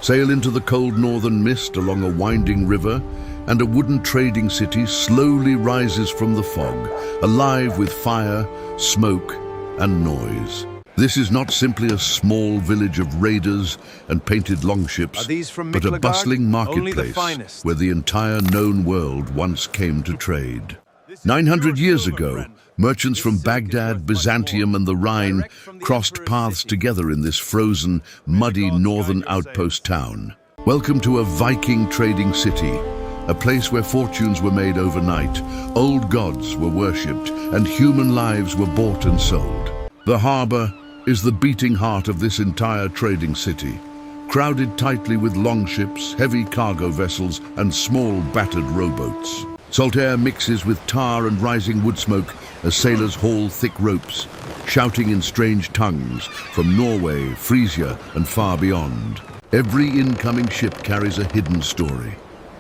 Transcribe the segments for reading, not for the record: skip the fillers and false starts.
Sail into the cold northern mist along a winding river, and a wooden trading city slowly rises from the fog, alive with fire, smoke, and noise. This is not simply a small village of raiders and painted longships, but a bustling marketplace where the entire known world once came to trade. 900 years ago, merchants from Baghdad, Byzantium, and the Rhine crossed paths together in this frozen, muddy northern outpost town. Welcome to a Viking trading city, a place where fortunes were made overnight, old gods were worshipped, and human lives were bought and sold. The harbor is the beating heart of this entire trading city, crowded tightly with longships, heavy cargo vessels, and small battered rowboats. Salt air mixes with tar and rising wood smoke as sailors haul thick ropes, shouting in strange tongues from Norway, Frisia, and far beyond. Every incoming ship carries a hidden story.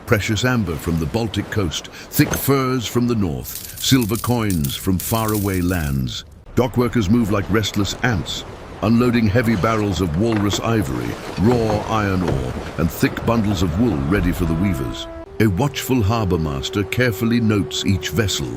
Precious amber from the Baltic coast, thick furs from the north, silver coins from faraway lands. Dockworkers move like restless ants, unloading heavy barrels of walrus ivory, raw iron ore, and thick bundles of wool ready for the weavers. A watchful harbour master carefully notes each vessel.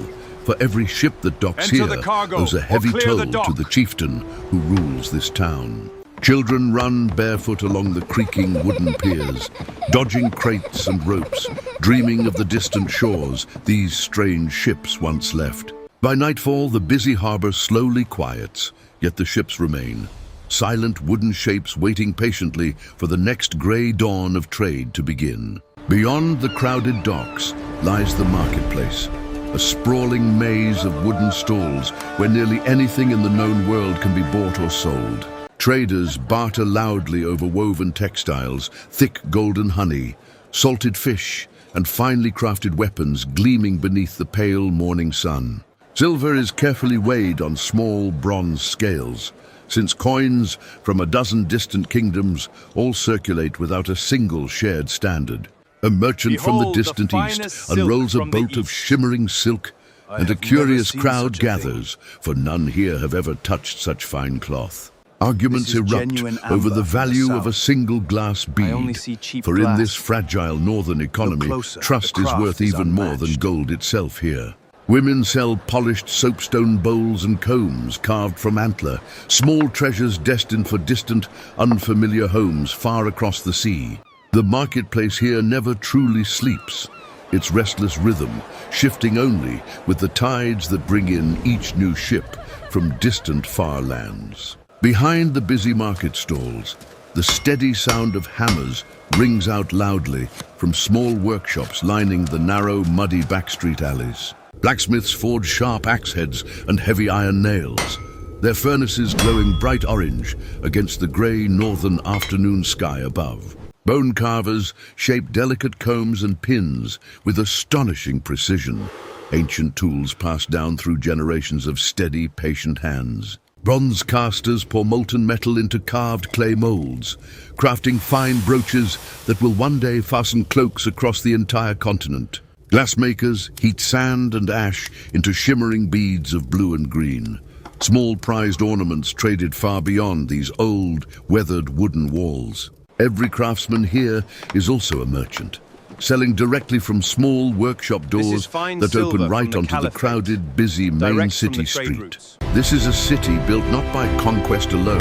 For every ship that docks here owes a heavy toll to the chieftain who rules this town. Children run barefoot along the creaking wooden piers, dodging crates and ropes, dreaming of the distant shores these strange ships once left. By nightfall, the busy harbour slowly quiets, yet the ships remain, silent wooden shapes waiting patiently for the next grey dawn of trade to begin. Beyond the crowded docks lies the marketplace, a sprawling maze of wooden stalls where nearly anything in the known world can be bought or sold. Traders barter loudly over woven textiles, thick golden honey, salted fish, and finely crafted weapons gleaming beneath the pale morning sun. Silver is carefully weighed on small bronze scales, since coins from a dozen distant kingdoms all circulate without a single shared standard. A merchant from the distant east unrolls a bolt of shimmering silk, and a curious crowd gathers, for none here have ever touched such fine cloth. Arguments erupt over the value of a single glass bead, for in this fragile northern economy, trust is worth even more than gold itself here. Women sell polished soapstone bowls and combs carved from antler, small treasures destined for distant, unfamiliar homes far across the sea. The marketplace here never truly sleeps, its restless rhythm shifting only with the tides that bring in each new ship from distant far lands. Behind the busy market stalls, the steady sound of hammers rings out loudly from small workshops lining the narrow, muddy backstreet alleys. Blacksmiths forge sharp axe heads and heavy iron nails, their furnaces glowing bright orange against the grey northern afternoon sky above. Bone carvers shape delicate combs and pins with astonishing precision, ancient tools passed down through generations of steady, patient hands. Bronze casters pour molten metal into carved clay molds, crafting fine brooches that will one day fasten cloaks across the entire continent. Glassmakers heat sand and ash into shimmering beads of blue and green, small prized ornaments traded far beyond these old, weathered wooden walls. Every craftsman here is also a merchant, selling directly from small workshop doors that open right onto the crowded, busy main city street. This is a city built not by conquest alone,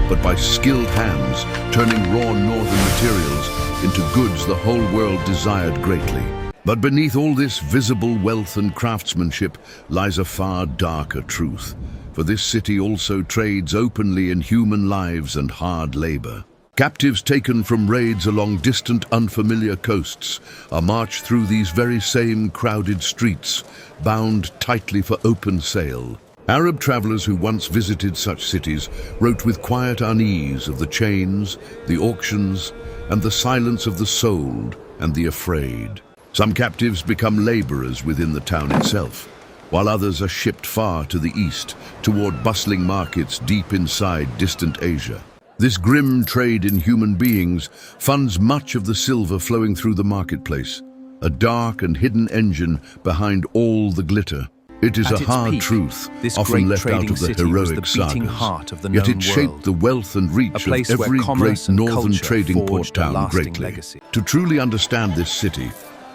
but by skilled hands, turning raw northern materials into goods the whole world desired greatly. But beneath all this visible wealth and craftsmanship lies a far darker truth, for this city also trades openly in human lives and hard labor. Captives taken from raids along distant, unfamiliar coasts are marched through these very same crowded streets, bound tightly for open sale. Arab travelers who once visited such cities wrote with quiet unease of the chains, the auctions, and the silence of the sold and the afraid. Some captives become laborers within the town itself, while others are shipped far to the east, toward bustling markets deep inside distant Asia. This grim trade in human beings funds much of the silver flowing through the marketplace, a dark and hidden engine behind all the glitter. It is At a its hard peak, truth, this often great left out trading of the city was heroic the beating sagas. heart of the Yet known it shaped world. the wealth and A reach place of where every commerce great and northern culture trading port forged a town lasting greatly. legacy. To truly understand this city,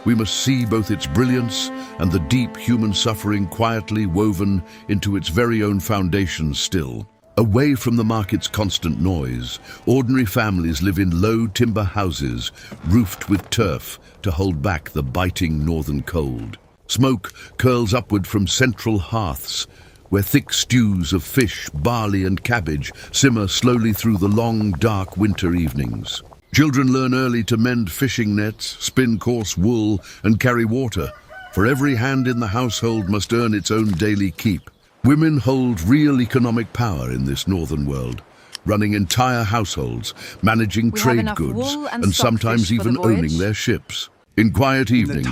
we must see both its brilliance and the deep human suffering quietly woven into its very own foundations still. Away from the market's constant noise, ordinary families live in low timber houses, roofed with turf to hold back the biting northern cold. Smoke curls upward from central hearths, where thick stews of fish, barley and cabbage simmer slowly through the long, dark winter evenings. Children learn early to mend fishing nets, spin coarse wool and carry water, for every hand in the household must earn its own daily keep. Women hold real economic power in this northern world, running entire households, managing trade goods, and sometimes even owning their ships. In quiet evenings,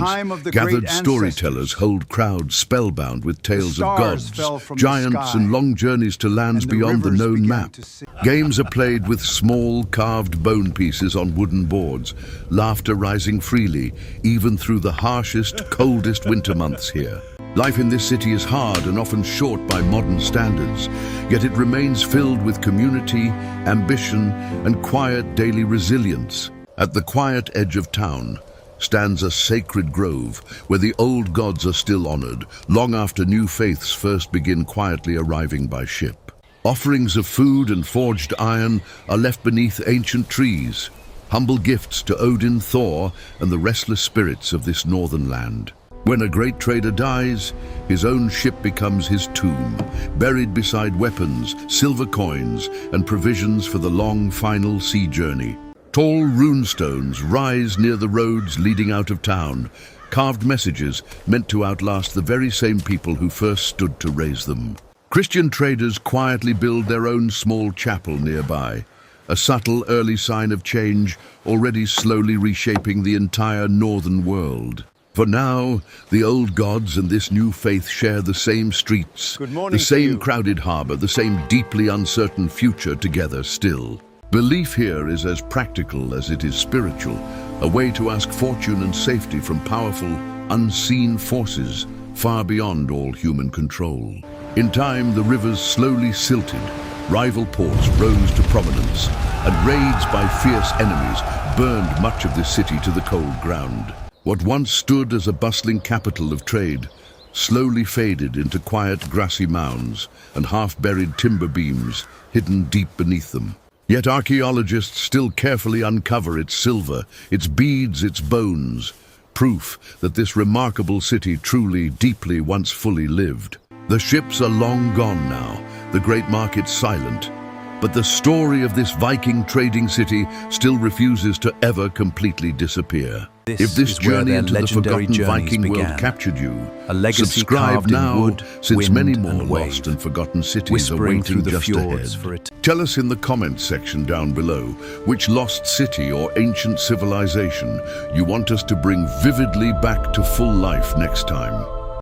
gathered storytellers hold crowds spellbound with tales of gods, giants, and long journeys to lands beyond the known map. Games are played with small, carved bone pieces on wooden boards, laughter rising freely, even through the harshest, coldest winter months here. Life in this city is hard and often short by modern standards, yet it remains filled with community, ambition, and quiet daily resilience. At the quiet edge of town stands a sacred grove where the old gods are still honored, long after new faiths first begin quietly arriving by ship. Offerings of food and forged iron are left beneath ancient trees, humble gifts to Odin, Thor, and the restless spirits of this northern land. When a great trader dies, his own ship becomes his tomb, buried beside weapons, silver coins, and provisions for the long final sea journey. Tall runestones rise near the roads leading out of town, carved messages meant to outlast the very same people who first stood to raise them. Christian traders quietly build their own small chapel nearby, a subtle early sign of change already slowly reshaping the entire northern world. For now, the old gods and this new faith share the same streets, the same crowded harbor, the same deeply uncertain future together still. Belief here is as practical as it is spiritual, a way to ask fortune and safety from powerful, unseen forces far beyond all human control. In time, the rivers slowly silted, rival ports rose to prominence, and raids by fierce enemies burned much of this city to the cold ground. What once stood as a bustling capital of trade slowly faded into quiet grassy mounds and half-buried timber beams hidden deep beneath them. Yet archaeologists still carefully uncover its silver, its beads, its bones, proof that this remarkable city truly, deeply once fully lived. The ships are long gone now, the great market silent, but the story of this Viking trading city still refuses to ever completely disappear. If this journey into the forgotten Viking world captured you, subscribe now, since many more lost and forgotten cities are waiting just ahead. Tell us in the comments section down below which lost city or ancient civilization you want us to bring vividly back to full life next time.